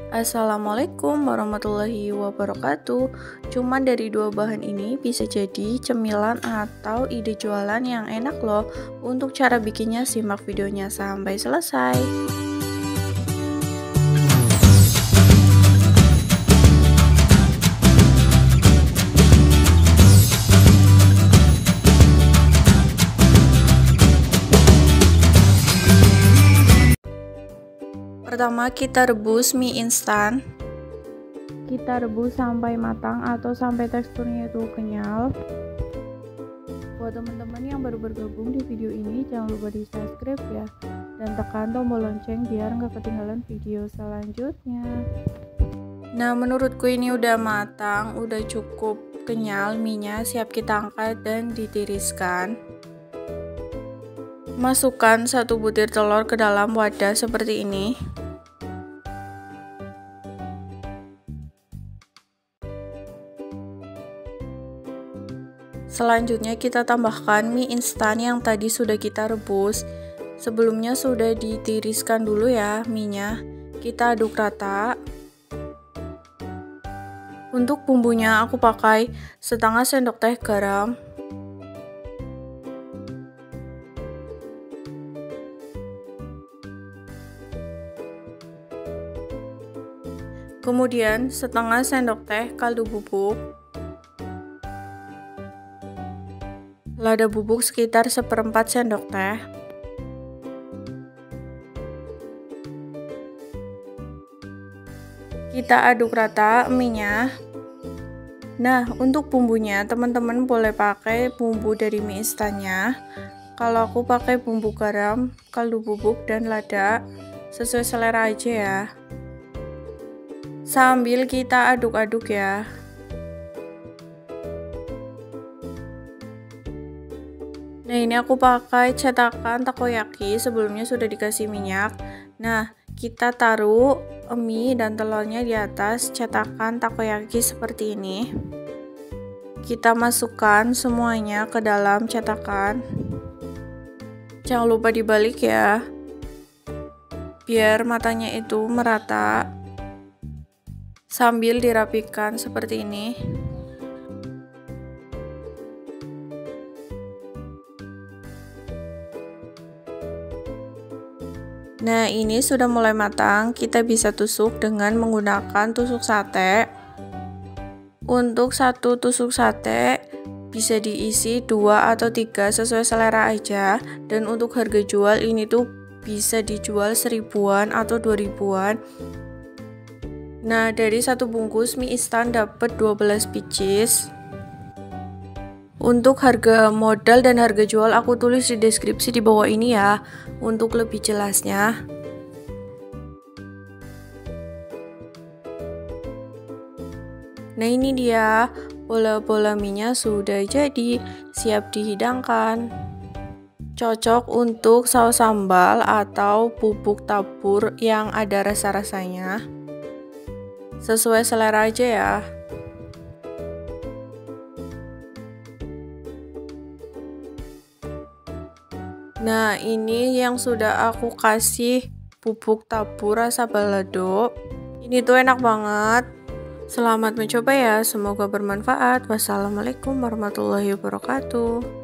Assalamualaikum warahmatullahi wabarakatuh. Cuman dari dua bahan ini bisa jadi cemilan atau ide jualan yang enak loh. Untuk cara bikinnya simak videonya sampai selesai. Pertama kita rebus mie instan. Kita rebus sampai matang atau sampai teksturnya itu kenyal. Buat teman-teman yang baru bergabung di video ini, jangan lupa di subscribe ya, dan tekan tombol lonceng biar nggak ketinggalan video selanjutnya. Nah, menurutku ini udah matang, udah cukup kenyal mie-nya, siap kita angkat dan ditiriskan. Masukkan 1 butir telur ke dalam wadah seperti ini. Selanjutnya kita tambahkan mie instan yang tadi sudah kita rebus. Sebelumnya sudah ditiriskan dulu ya mie-nya. Kita aduk rata. Untuk bumbunya aku pakai setengah sendok teh garam. Kemudian setengah sendok teh kaldu bubuk. Lada bubuk sekitar 1/4 sendok teh. Kita aduk rata mie-nya. Nah, untuk bumbunya teman-teman boleh pakai bumbu dari mie instannya. Kalau aku pakai bumbu garam, kaldu bubuk, dan lada, sesuai selera aja ya. Sambil kita aduk-aduk ya. Nah, ini aku pakai cetakan takoyaki, sebelumnya sudah dikasih minyak. Nah, kita taruh mie dan telurnya di atas cetakan takoyaki seperti ini. Kita masukkan semuanya ke dalam cetakan. Jangan lupa dibalik ya, biar matanya itu merata. Sambil dirapikan seperti ini. Nah, ini sudah mulai matang, kita bisa tusuk dengan menggunakan tusuk sate. Untuk 1 tusuk sate bisa diisi 2 atau 3 sesuai selera aja. Dan untuk harga jual ini tuh bisa dijual 1000-an atau 2000-an. Nah, dari 1 bungkus mie instan dapat 12 pieces. Untuk harga modal dan harga jual aku tulis di deskripsi di bawah ini ya, untuk lebih jelasnya. Nah, ini dia bola-bola mie-nya sudah jadi, siap dihidangkan. Cocok untuk saus sambal atau bubuk tabur yang ada rasa-rasanya. Sesuai selera aja ya. Nah, ini yang sudah aku kasih bubuk tabur rasa balado. Ini tuh enak banget. Selamat mencoba ya, semoga bermanfaat. Wassalamualaikum warahmatullahi wabarakatuh.